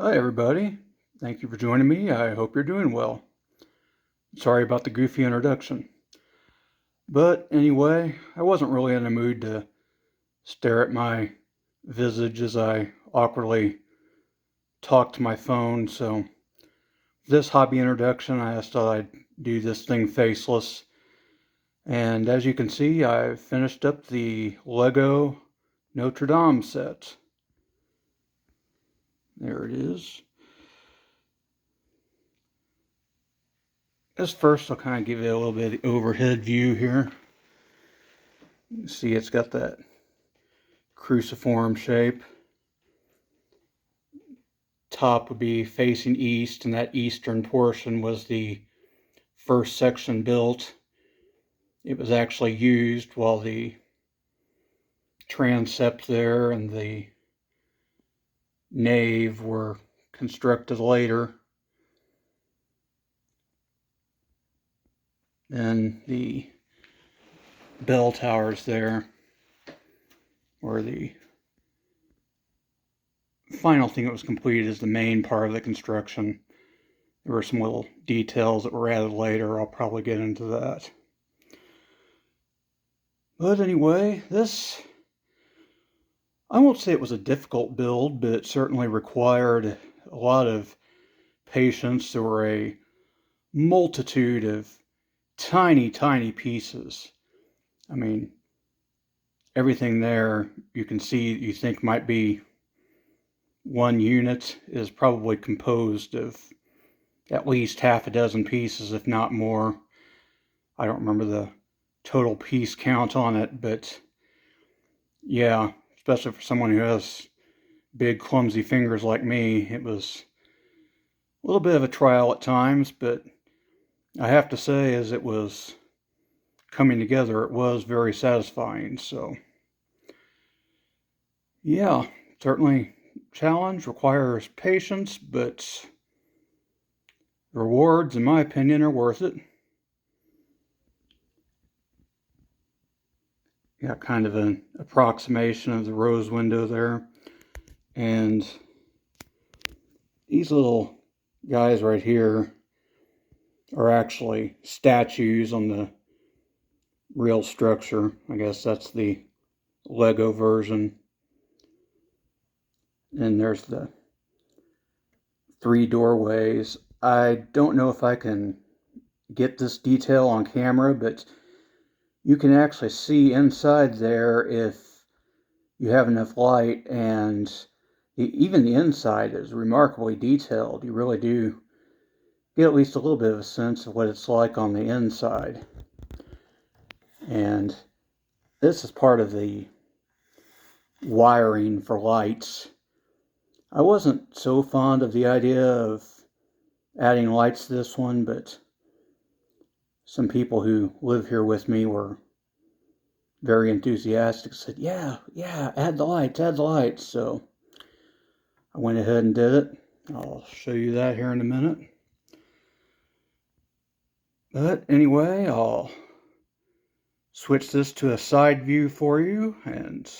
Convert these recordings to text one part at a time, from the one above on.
Hi, everybody. Thank you for joining me. I hope you're doing well. Sorry about the goofy introduction. But anyway, I wasn't really in the mood to stare at my visage as I awkwardly talked to my phone, so for this hobby introduction, I just thought I'd do this thing faceless. And as you can see, I've finished up the Lego Notre Dame set. There it is. As first, I'll kind of give you a little bit of the overhead view here. You can see it's got that cruciform shape. Top would be facing east, and that eastern portion was the first section built. It was actually used while the transept there and the nave were constructed later. Then the bell towers there were the final thing that was completed as the main part of the construction. There were some little details that were added later. I'll probably get into that. But anyway, I won't say it was a difficult build, but it certainly required a lot of patience. There were a multitude of tiny, tiny pieces. I mean, everything there you can see you think might be one unit is probably composed of at least half a dozen pieces, if not more. I don't remember the total piece count on it, but yeah, especially for someone who has big, clumsy fingers like me, it was a little bit of a trial at times, but I have to say, as it was coming together, it was very satisfying. So, yeah, certainly challenge requires patience, but the rewards, in my opinion, are worth it. Got kind of an approximation of the rose window there. And these little guys right here are actually statues on the real structure. I guess that's the Lego version. And there's the 3 doorways. I don't know if I can get this detail on camera, but you can actually see inside there if you have enough light, and even the inside is remarkably detailed. You really do get at least a little bit of a sense of what it's like on the inside. And this is part of the wiring for lights. I wasn't so fond of the idea of adding lights to this one, but some people who live here with me were very enthusiastic, said, yeah, add the lights. So I went ahead and did it. I'll show you that here in a minute. But anyway, I'll switch this to a side view for you and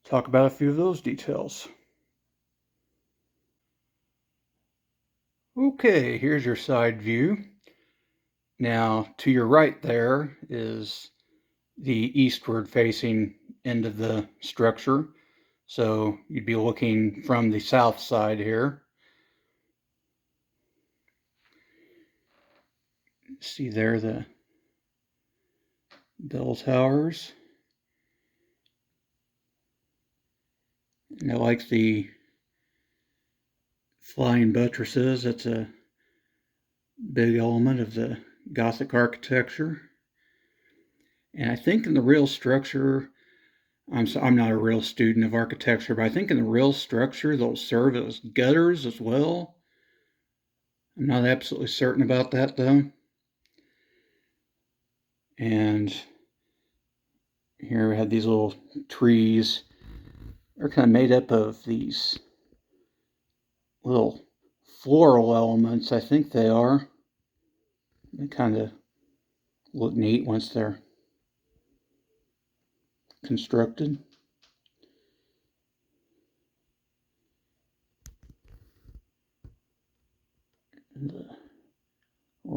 talk about a few of those details. Okay, here's your side view. Now, to your right there is the eastward facing end of the structure. So you'd be looking from the south side here. See there the bell towers. And I like the flying buttresses. That's a big element of the Gothic architecture. And I think in the real structure, I'm not a real student of architecture, but I think in the real structure they'll serve as gutters as well. I'm not absolutely certain about that though. And here we have these little trees. They're kind of made up of these little floral elements, I think they are. They kind of look neat once they're constructed.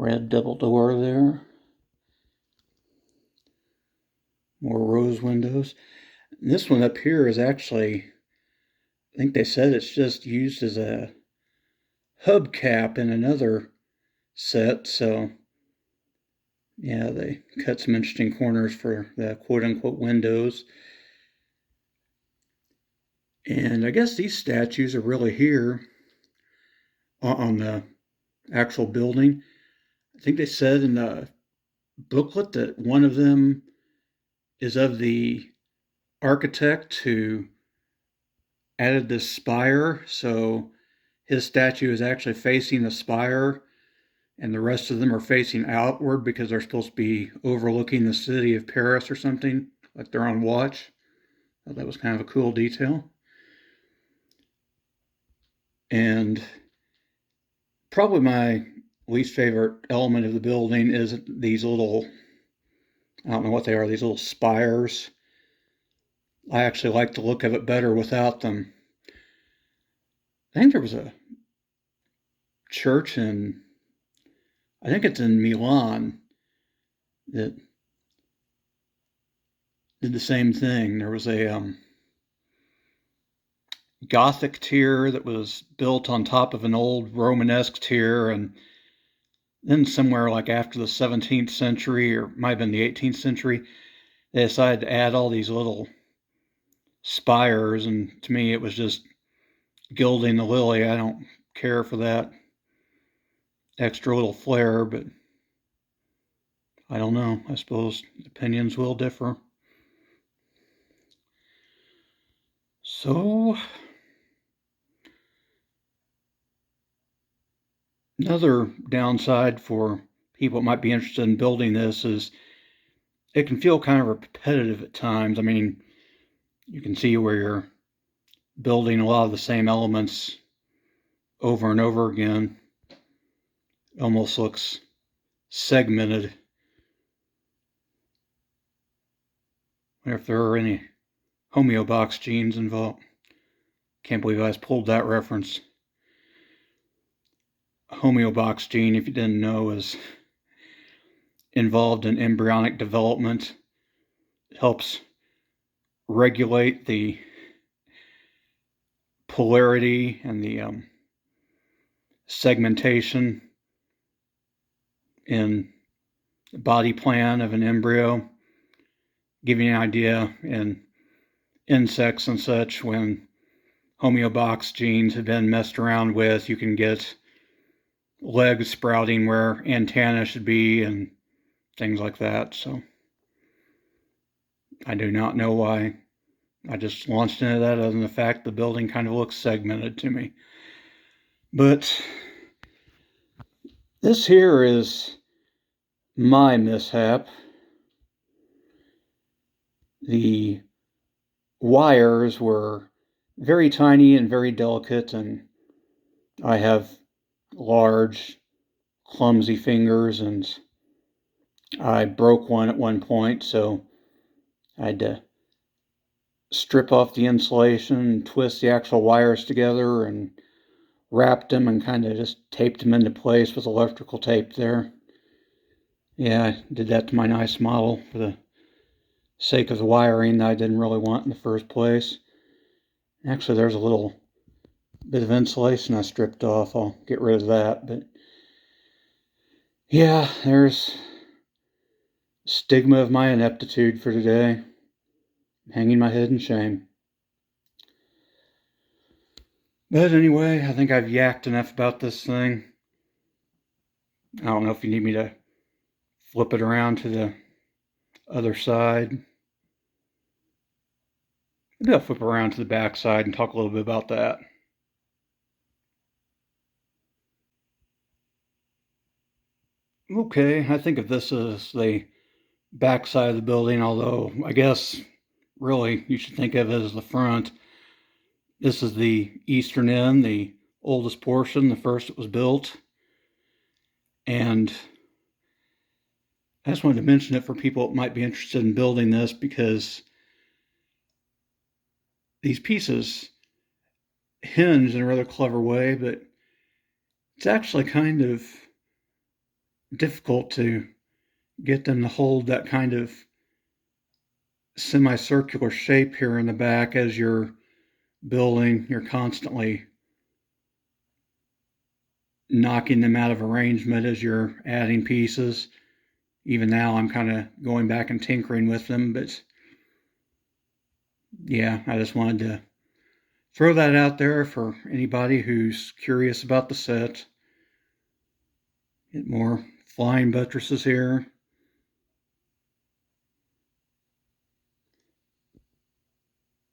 red double door there. More rose windows. This one up here is actually, I think they said it's just used as a hubcap in another set, so yeah, they cut some interesting corners for the quote-unquote windows. And I guess these statues are really here on the actual building. I think they said in the booklet that one of them is of the architect who added this spire, so his statue is actually facing the spire, and the rest of them are facing outward because they're supposed to be overlooking the city of Paris or something, like they're on watch. I thought that was kind of a cool detail. And probably my least favorite element of the building is these little, I don't know what they are, these little spires. I actually like the look of it better without them. I think there was a church I think it's in Milan, that did the same thing. There was a Gothic tier that was built on top of an old Romanesque tier, and then somewhere like after the 17th century, or might have been the 18th century, they decided to add all these little spires, and to me it was just gilding the lily. I don't care for that extra little flair, but I don't know. I suppose opinions will differ. So, another downside for people that might be interested in building this is it can feel kind of repetitive at times. I mean, you can see where you're building a lot of the same elements over and over again. It almost looks segmented. I wonder if there are any homeobox genes involved. Can't believe I just pulled that reference. Homeobox gene, if you didn't know, is involved in embryonic development. It helps regulate the polarity and the segmentation in the body plan of an embryo. Give you an idea, in insects and such, when homeobox genes have been messed around with, you can get legs sprouting where antennae should be and things like that. So I do not know why I just launched into that, other than the fact the building kind of looks segmented to me. But this here is my mishap. The wires were very tiny and very delicate, and I have large, clumsy fingers, and I broke one at one point, so I had to strip off the insulation and twist the actual wires together and wrapped them and kind of just taped them into place with electrical tape there. Yeah, I did that to my nice model for the sake of the wiring that I didn't really want in the first place. Actually, there's a little bit of insulation I stripped off. I'll get rid of that. But yeah, there's stigma of my ineptitude for today. Hanging my head in shame. But anyway, I think I've yacked enough about this thing. I don't know if you need me to flip it around to the other side. Maybe I'll flip around to the back side and talk a little bit about that. Okay, I think of this as the back side of the building, although I guess really you should think of it as the front. This is the eastern end, the oldest portion, the first that was built. And I just wanted to mention it for people that might be interested in building this, because these pieces hinge in a rather clever way, but it's actually kind of difficult to get them to hold that kind of semicircular shape here in the back as you're building. You're constantly knocking them out of arrangement as you're adding pieces. Even now I'm kind of going back and tinkering with them, but yeah, I just wanted to throw that out there for anybody who's curious about the set. Get more flying buttresses here.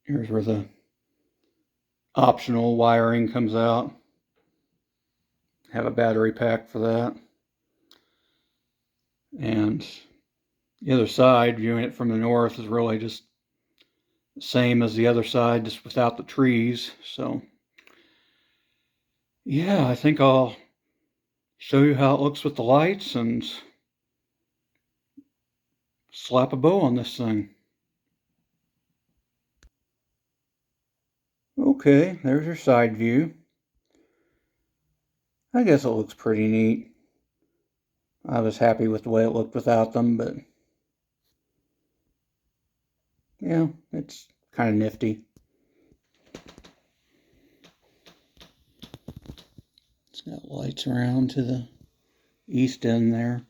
Here's where the optional wiring comes out. Have a battery pack for that. And the other side, viewing it from the north, is really just the same as the other side, just without the trees. So yeah, I think I'll show you how it looks with the lights and slap a bow on this thing. Okay, there's your side view. I guess it looks pretty neat. I was happy with the way it looked without them, but yeah, it's kind of nifty. It's got lights around to the east end there.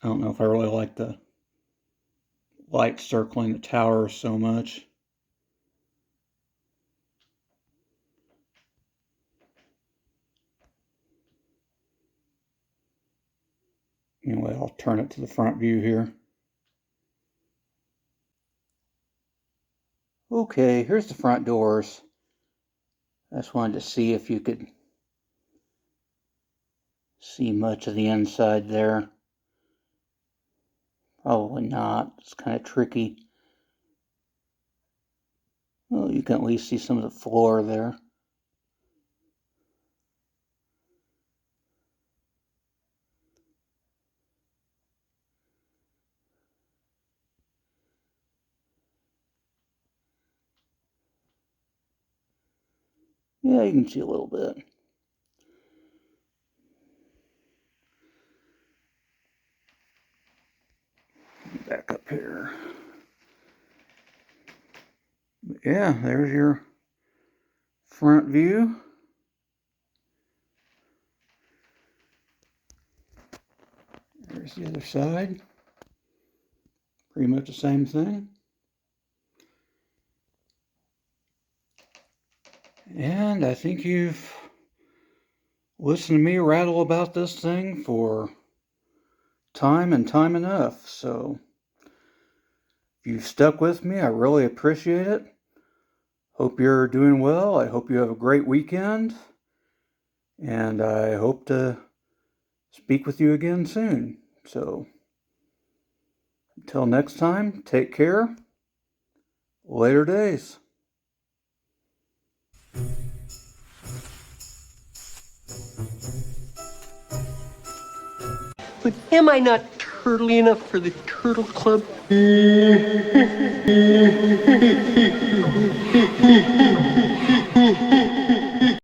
I don't know if I really like the light circling the tower so much. Anyway, I'll turn it to the front view here. Okay, here's the front doors. I just wanted to see if you could see much of the inside there. Probably not. It's kind of tricky. Well, you can at least see some of the floor there. Yeah, you can see a little bit. Back up here. Yeah, there's your front view. There's the other side. Pretty much the same thing. And I think you've listened to me rattle about this thing for time and time enough. So if you've stuck with me, I really appreciate it. Hope you're doing well. I hope you have a great weekend. And I hope to speak with you again soon. So until next time, take care. Later days. But am I not turtly enough for the Turtle Club?